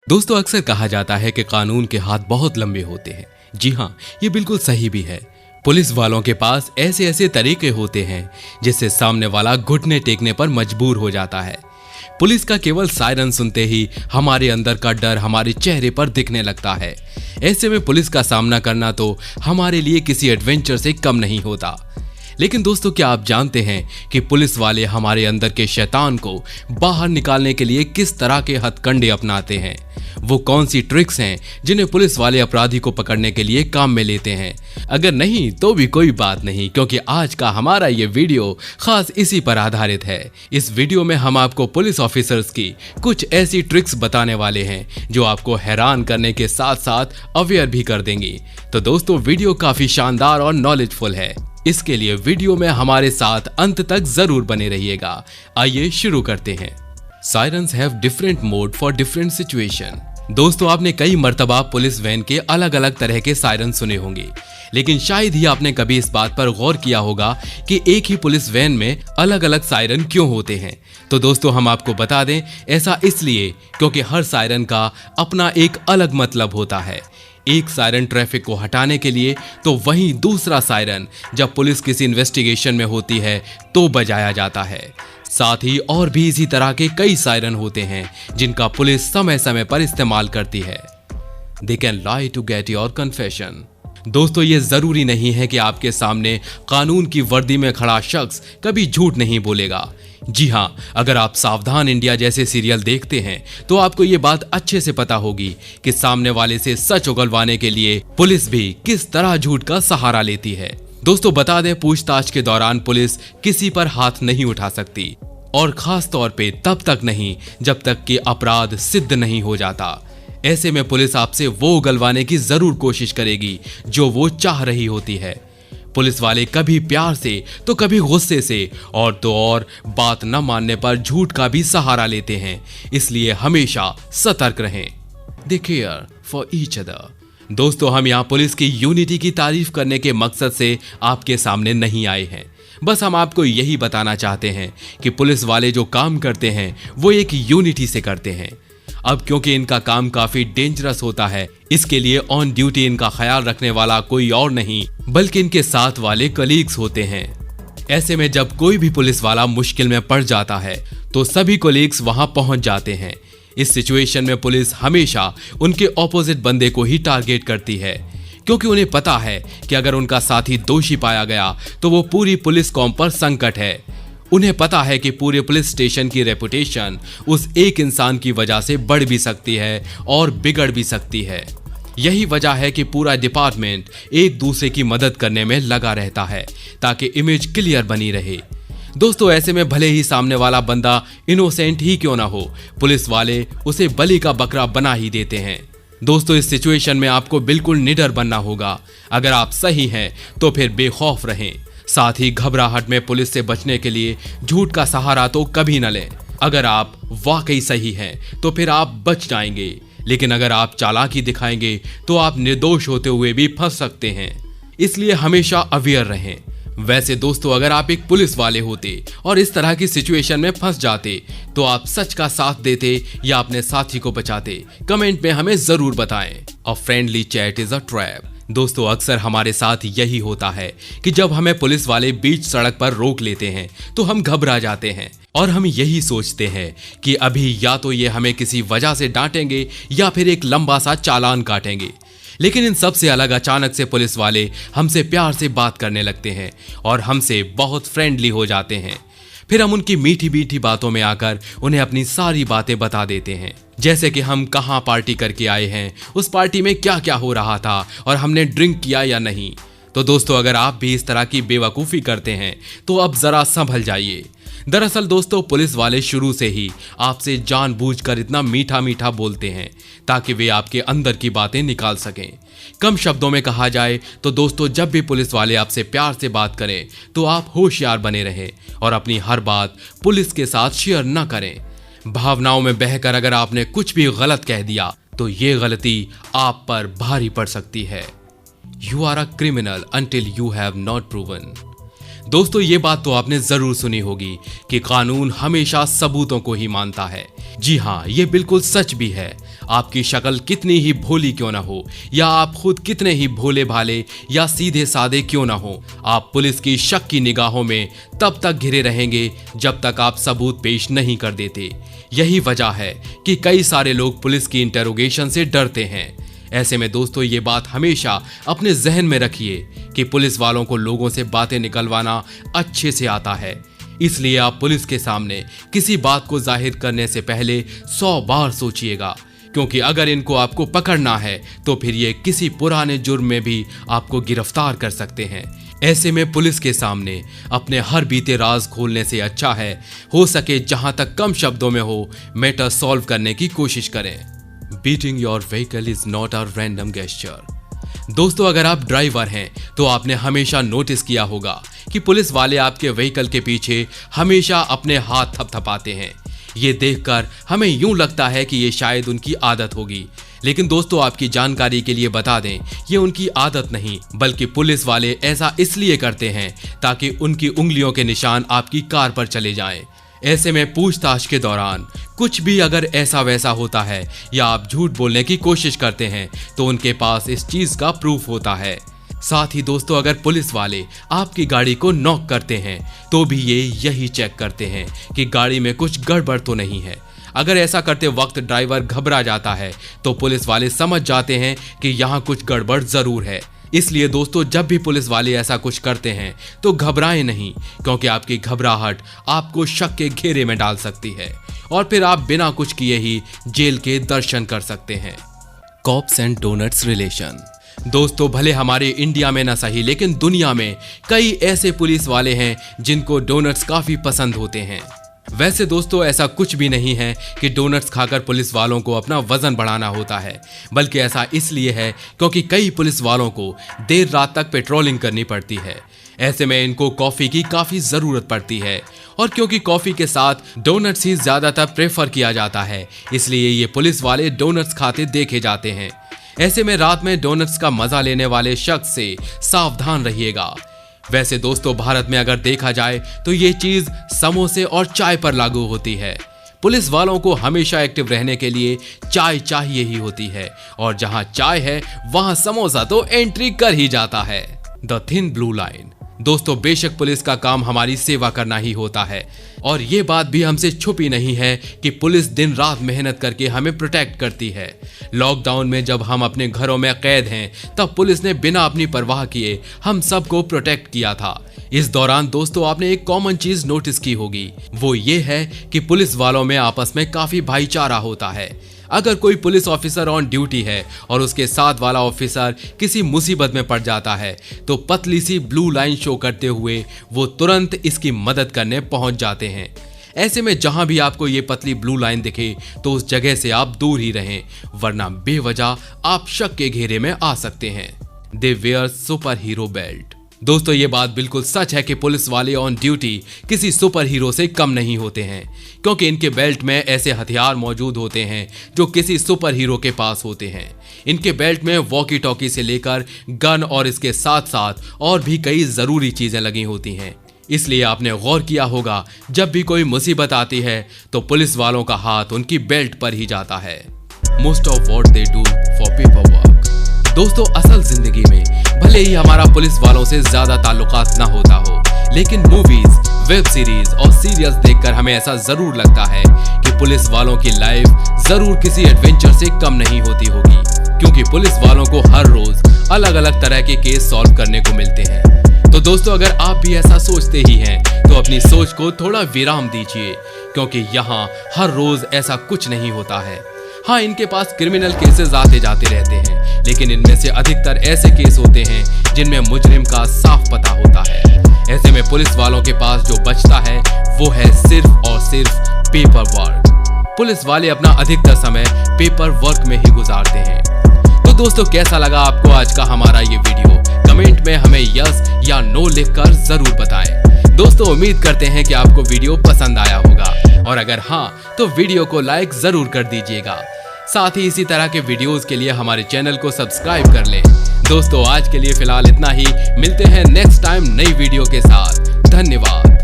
दोस्तों अक्सर कहा जाता है कि कानून के हाथ बहुत लंबे होते हैं। जी हाँ, ये बिल्कुल सही भी है। पुलिस वालों के पास ऐसे ऐसे तरीके होते हैं जिससे सामने वाला घुटने टेकने पर मजबूर हो जाता है। पुलिस का केवल सायरन सुनते ही हमारे अंदर का डर हमारे चेहरे पर दिखने लगता है। ऐसे में पुलिस का सामना करना तो हमारे लिए किसी एडवेंचर से कम नहीं होता। लेकिन दोस्तों, क्या आप जानते हैं कि पुलिस वाले हमारे अंदर के शैतान को बाहर निकालने के लिए किस तरह के हथकंडे अपनाते हैं? वो कौन सी ट्रिक्स हैं जिन्हें पुलिस वाले अपराधी को पकड़ने के लिए काम में लेते हैं? अगर नहीं तो भी कोई बात नहीं, क्योंकि आज का हमारा ये वीडियो खास इसी पर आधारित है। इस वीडियो में हम आपको पुलिस ऑफिसर्स की कुछ ऐसी ट्रिक्स बताने वाले हैं जो आपको हैरान करने के साथ साथ अवेयर भी कर देंगी। तो दोस्तों, वीडियो काफी शानदार और नॉलेजफुल है, इसके लिए वीडियो में हमारे साथ अंत तक जरूर बने रहिएगा। आइए शुरू करते हैं। Sirens have different mode for different situation. दोस्तों, आपने कई मर्तबा पुलिस वैन के अलग अलग तरह के सायरन सुने होंगे, लेकिन शायद ही आपने कभी इस बात पर गौर किया होगा कि एक ही पुलिस वैन में अलग अलग सायरन क्यों होते हैं। तो दोस्तों, हम आपको बता दें, ऐसा इसलिए क्योंकि हर सायरन का अपना एक अलग मतलब होता है। एक सायरन ट्रैफिक को हटाने के लिए, तो वहीं दूसरा सायरन जब पुलिस किसी इन्वेस्टिगेशन में होती है तो बजाया जाता है। साथ ही और भी इसी तरह के कई सायरन होते हैं जिनका पुलिस समय समय पर इस्तेमाल करती है। They can lie to get your confession. दोस्तों, ये जरूरी नहीं है कि आपके सामने कानून की वर्दी में खड़ा शख्स कभी झूठ नहीं बोलेगा। जी हाँ, अगर आप सावधान इंडिया जैसे सीरियल देखते हैं तो आपको ये बात अच्छे से पता होगी कि सामने वाले से सच उगलवाने के लिए पुलिस भी किस तरह झूठ का सहारा लेती है। दोस्तों, बता दें, पूछताछ के दौरान पुलिस किसी पर हाथ नहीं उठा सकती, और खास तौर पे तब तक नहीं जब तक कि अपराध सिद्ध नहीं हो जाता। ऐसे में पुलिस आपसे वो उगलवाने की जरूर कोशिश करेगी जो वो चाह रही होती है। पुलिस वाले कभी प्यार से तो कभी गुस्से से और तो और बात न मानने पर झूठ का भी सहारा लेते हैं, इसलिए हमेशा सतर्क रहें। They care for each other. दोस्तों, हम यहाँ पुलिस की यूनिटी की तारीफ करने के मकसद से आपके सामने नहीं आए हैं। बस हम आपको यही बताना चाहते हैं कि पुलिस वाले जो काम करते हैं वो एक यूनिटी से करते हैं। अब क्योंकि इनका काम काफी डेंजरस होता है, इसके लिए ऑन ड्यूटी इनका ख्याल रखने वाला कोई और नहीं बल्कि इनके साथ वाले कलीग्स होते हैं। ऐसे में जब कोई भी पुलिस वाला मुश्किल में पड़ जाता है तो सभी कलीग्स वहां पहुंच जाते हैं। इस सिचुएशन में पुलिस हमेशा उनके ऑपोजिट बंदे को ही टारगेट करती है, क्योंकि उन्हें पता है कि अगर उनका साथी दोषी पाया गया तो वो पूरी पुलिस कॉम पर संकट है। उन्हें पता है कि पूरे पुलिस स्टेशन की रेपुटेशन उस एक इंसान की वजह से बढ़ भी सकती है और बिगड़ भी सकती है। यही वजह है कि पूरा डिपार्टमेंट एक दूसरे की मदद करने में लगा रहता है ताकि इमेज क्लियर बनी रहे। दोस्तों, ऐसे में भले ही सामने वाला बंदा इनोसेंट ही क्यों ना हो, पुलिस वाले उसे बलि का बकरा बना ही देते हैं। दोस्तों, इस सिचुएशन में आपको बिल्कुल निडर बनना होगा। अगर आप सही हैं तो फिर बेखौफ रहें। साथ ही घबराहट में पुलिस से बचने के लिए झूठ का सहारा तो कभी न लें। अगर आप वाकई सही हैं तो फिर आप बच जाएंगे, लेकिन अगर आप चालाकी दिखाएंगे तो आप निर्दोष होते हुए भी फंस सकते हैं। इसलिए हमेशा अवेयर रहें। वैसे दोस्तों, अगर आप एक पुलिस वाले होते और इस तरह की सिचुएशन में फंस जाते तो आप सच का साथ देते या अपने साथी को बचाते? कमेंट में हमें जरूर बताएं। A friendly chat is a trap. दोस्तों, अक्सर हमारे साथ यही होता है कि जब हमें पुलिस वाले बीच सड़क पर रोक लेते हैं तो हम घबरा जाते हैं और हम यही सोचते हैं कि अभी या तो ये हमें किसी वजह से डांटेंगे या फिर एक लंबा सा चालान काटेंगे। लेकिन इन सब से अलग अचानक से पुलिस वाले हमसे प्यार से बात करने लगते हैं और हमसे बहुत फ्रेंडली हो जाते हैं। फिर हम उनकी मीठी मीठी बातों में आकर उन्हें अपनी सारी बातें बता देते हैं, जैसे कि हम कहाँ पार्टी करके आए हैं, उस पार्टी में क्या क्या हो रहा था और हमने ड्रिंक किया या नहीं। तो दोस्तों, अगर आप भी इस तरह की बेवकूफ़ी करते हैं तो अब जरा संभल जाइए। दरअसल दोस्तों, पुलिस वाले शुरू से ही आपसे जानबूझकर इतना मीठा मीठा बोलते हैं ताकि वे आपके अंदर की बातें निकाल सकें। कम शब्दों में कहा जाए तो दोस्तों, जब भी पुलिस वाले आपसे प्यार से बात करें तो आप होशियार बने रहें और अपनी हर बात पुलिस के साथ शेयर न करें। भावनाओं में बहकर अगर आपने कुछ भी गलत कह दिया तो ये गलती आप पर भारी पड़ सकती है। You are a criminal until you have not proven. दोस्तों, ये बात तो आपने जरूर सुनी होगी कि कानून हमेशा सबूतों को ही मानता है। जी हाँ, ये बिल्कुल सच भी है। आपकी शक्ल कितनी ही भोली क्यों ना हो या आप खुद कितने ही भोले भाले या सीधे साधे क्यों ना हो, आप पुलिस की शक की निगाहों में तब तक घिरे रहेंगे जब तक आप सबूत पेश नहीं कर देते। यही वजह है कि कई सारे लोग पुलिस की इंटेरोगेशन से डरते हैं। ऐसे में दोस्तों ये बात हमेशा अपने जहन में रखिए कि पुलिस वालों को लोगों से बातें निकलवाना अच्छे से आता है। इसलिए आप पुलिस के सामने किसी बात को जाहिर करने से पहले 100 बार सोचिएगा, क्योंकि अगर इनको आपको पकड़ना है तो फिर ये किसी पुराने जुर्म में भी आपको गिरफ्तार कर सकते हैं। ऐसे में पुलिस के सामने अपने हर बीते राज खोलने से अच्छा है हो सके जहां तक कम शब्दों में हो मैटर सॉल्व करने की कोशिश करें। Beating your vehicle is not a random gesture. दोस्तों अगर आप ड्राइवर हैं तो आपने हमेशा नोटिस किया होगा कि पुलिस वाले आपके व्हीकल के पीछे हमेशा अपने हाथ थपथपाते हैं। ये देखकर हमें यूं लगता है कि ये शायद उनकी आदत होगी, लेकिन दोस्तों आपकी जानकारी के लिए बता दें ये उनकी आदत नहीं बल्कि पुलिस वाले ऐसा इसलिए करते हैं ताकि उनकी उंगलियों के निशान आपकी कार पर चले जाएं। ऐसे में पूछताछ के दौरान कुछ भी अगर ऐसा वैसा होता है या आप झूठ बोलने की कोशिश करते हैं तो उनके पास इस चीज का प्रूफ होता है। साथ ही दोस्तों अगर पुलिस वाले आपकी गाड़ी को नॉक करते हैं तो भी ये यही चेक करते हैं कि गाड़ी में कुछ गड़बड़ तो नहीं है। अगर ऐसा करते वक्त ड्राइवर घबरा जाता है तो पुलिस वाले समझ जाते हैं कि यहाँ कुछ गड़बड़ जरूर है। इसलिए दोस्तों जब भी पुलिस वाले ऐसा कुछ करते हैं तो घबराएं नहीं, क्योंकि आपकी घबराहट आपको शक के घेरे में डाल सकती है और फिर आप बिना कुछ किए ही जेल के दर्शन कर सकते हैं। Cops and donuts relation. दोस्तों भले हमारे इंडिया में ना सही लेकिन दुनिया में कई ऐसे पुलिस वाले हैं जिनको डोनट्स काफी पसंद होते हैं। वैसे दोस्तों ऐसा कुछ भी नहीं है कि डोनट्स खाकर पुलिस वालों को अपना वजन बढ़ाना होता है, बल्कि ऐसा इसलिए है क्योंकि कई पुलिस वालों को देर रात तक पेट्रोलिंग करनी पड़ती है। ऐसे में इनको कॉफी की काफी जरूरत पड़ती है और क्योंकि कॉफी के साथ डोनट्स ही ज्यादातर प्रेफर किया जाता है इसलिए ये पुलिस वाले डोनट्स खाते देखे जाते हैं। ऐसे में रात में डोनट्स का मजा लेने वाले शख्स से सावधान रहिएगा। वैसे दोस्तों भारत में अगर देखा जाए तो ये चीज समोसे और चाय पर लागू होती है। पुलिस वालों को हमेशा एक्टिव रहने के लिए चाय चाहिए ही होती है और जहां चाय है वहां समोसा तो एंट्री कर ही जाता है। The thin blue line. दोस्तों बेशक पुलिस का काम हमारी सेवा करना ही होता है और ये बात भी हमसे छुपी नहीं है कि पुलिस दिन रात मेहनत करके हमें प्रोटेक्ट करती है। लॉकडाउन में जब हम अपने घरों में कैद हैं तब पुलिस ने बिना अपनी परवाह किए हम सबको प्रोटेक्ट किया था। इस दौरान दोस्तों आपने एक कॉमन चीज नोटिस की होगी, वो ये है कि पुलिस वालों में आपस में काफी भाईचारा होता है। अगर कोई पुलिस ऑफिसर ऑन ड्यूटी है और उसके साथ वाला ऑफिसर किसी मुसीबत में पड़ जाता है तो पतली सी ब्लू लाइन शो करते हुए वो तुरंत इसकी मदद करने पहुंच जाते हैं। ऐसे में जहां भी आपको ये पतली ब्लू लाइन दिखे तो उस जगह से आप दूर ही रहें, वरना बेवजह आप शक के घेरे में आ सकते हैं। दे वेयर सुपर हीरो बेल्ट। दोस्तों ये बात बिल्कुल सच है कि पुलिस वाले ऑन ड्यूटी किसी सुपर हीरो से कम नहीं होते हैं, क्योंकि इनके बेल्ट में ऐसे हथियार मौजूद होते हैं जो किसी सुपर हीरो के पास होते हैं। इनके बेल्ट में वॉकी टॉकी से लेकर गन और इसके साथ साथ और भी कई जरूरी चीजें लगी होती हैं। इसलिए आपने गौर किया होगा जब भी कोई मुसीबत आती है तो पुलिस वालों का हाथ उनकी बेल्ट पर ही जाता है। Most of what they do for paper work. दोस्तों असल जिंदगी में भले ही हमारा पुलिस वालों से ज्यादा ताल्लुकात ना होता हो, लेकिन मूवीज, वेब सीरीज और सीरियल्स देखकर हमें ऐसा जरूर लगता है कि पुलिस वालों की लाइफ जरूर किसी एडवेंचर से कम नहीं होती होगी, क्योंकि पुलिस वालों को हर रोज अलग अलग तरह के केस सॉल्व करने को मिलते हैं। तो दोस्तों अगर आप भी ऐसा सोचते ही हैं तो अपनी सोच को थोड़ा विराम दीजिए, क्योंकि यहाँ हर रोज ऐसा कुछ नहीं होता है। हाँ इनके पास क्रिमिनल केसेस आते जाते रहते हैं, लेकिन इनमें से अधिकतर ऐसे केस होते हैं जिनमें मुजरिम का साफ पता होता है। ऐसे में पुलिस वालों के पास जो बचता है वो है सिर्फ और सिर्फ पेपर वर्क। पुलिस वाले अपना अधिकतर समय पेपर वर्क में ही गुजारते हैं। तो दोस्तों कैसा लगा आपको आज का हमारा ये वीडियो? कमेंट में हमें यस या नो लिखकर जरूर बताएं। दोस्तों उम्मीद करते हैं कि आपको वीडियो पसंद आया होगा, और अगर हाँ तो वीडियो को लाइक जरूर कर दीजिएगा। साथ ही इसी तरह के वीडियोस के लिए हमारे चैनल को सब्सक्राइब कर लें। दोस्तों आज के लिए फिलहाल इतना ही, मिलते हैं नेक्स्ट टाइम नई वीडियो के साथ। धन्यवाद।